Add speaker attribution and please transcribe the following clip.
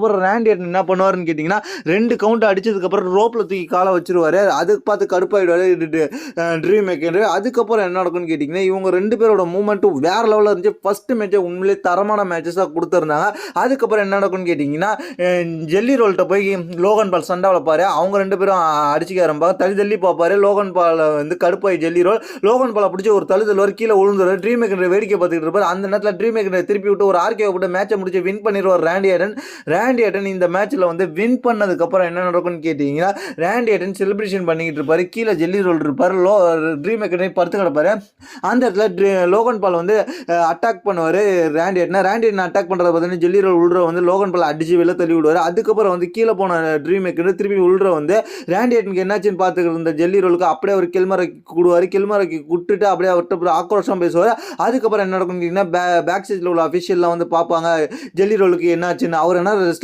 Speaker 1: அதுக்கப்புறம் ரேண்டி ஆர்டன் என்ன பண்ணுவாருன்னு கேட்டிங்கன்னா 2 கவுண்ட் அடிச்சதுக்கப்புறம் ரோப்பில் தூக்கி காலை வச்சிருவாரு. அதுக்கு பார்த்து கடுப்பாயிடுவாரு ட்ரீ மேக்கர். அதுக்கப்புறம் என்ன நடக்கும்னு கேட்டிங்கன்னா இவங்க 2 பேரோட மூவ்மெண்ட்டும் வேற லெவலில் இருந்துச்சு. ஃபர்ஸ்ட் மேட்சை உண்மையிலே தரமான மேட்சஸாக கொடுத்துருந்தாங்க. அதுக்கப்புறம் என்ன நடக்கும்னு கேட்டிங்கன்னா ஜெல்லி ரோல்கிட்ட போய் லோகன் பால் சண்டை வளர்ப்பாரு. அவங்க 2 பேரும் அடிச்சுக்க ஆரம்பிப்பாங்க. தள்ளி பார்ப்பாரு. லோகன் பால் வந்து கடுப்பாய் ஜெல்லி ரோல் லோகன் பாலை பிடிச்சி ஒரு தழுதல் வரை கீழே விழுந்துரு. ட்ரீம் மேக்கர் வேடிக்கை பார்த்துக்கிட்டு இருப்பார். அந்த நேரத்தில் ட்ரீம் மேக்கர் திருப்பி விட்டு ஒரு ஆர்கே போட்டு மேட்சை முடிச்சு வின் பண்ணிடுவார் ரேண்டி ஆர்டன். இந்த மேட்ச்சில் வந்து வின் பண்ணதுக்கப்புறம் என்ன நடக்கும்னு கேட்டிங்கன்னா ரேண்டி ஆர்டன் செலிப்ரேஷன் பண்ணிக்கிட்டு இருப்பார். கீழே ஜெல்லி ரோல் இருப்பார். ட்ரீம் மேக்கர் படுத்து கிடப்பாரு. அந்த இடத்துல லோகன் பால் வந்து அட்டாக் பண்ணுவார் ரேண்டி ஆர்டன் அட்டாக் பண்ணுறத பார்த்தீங்கன்னா ஜெல்லி ரோல் உள்ற வந்து லோகன் பால் அடிச்சு வெளில தள்ளி விடுவார். அதுக்கப்புறம் வந்து கீழே போன ட்ரீம் மேக்கர் திருப்பி உள்ற வந்து ரேண்டி ஆர்டனுக்கு என்னாச்சுன்னு பார்த்துக்கிட்டு இருந்த ஜெல்லி ரோலுக்கு அப்படியே ஒரு கில்மரைக்கு கூடுவார். கில்மரைக்கு விட்டுட்டு அப்படியே அவர்கிட்ட ஆக்ரோஷம் பேசுவார். அதுக்கப்புறம் என்ன நடக்கும் கேட்டிங்கன்னா பேக் ஸ்டேஜில் உள்ள அஃபிஷியல்லாம் வந்து பார்ப்பாங்க ஜெல்லி ரோலுக்கு என்னாச்சுன்னு. அவர் என்ன ரெஸ்ட்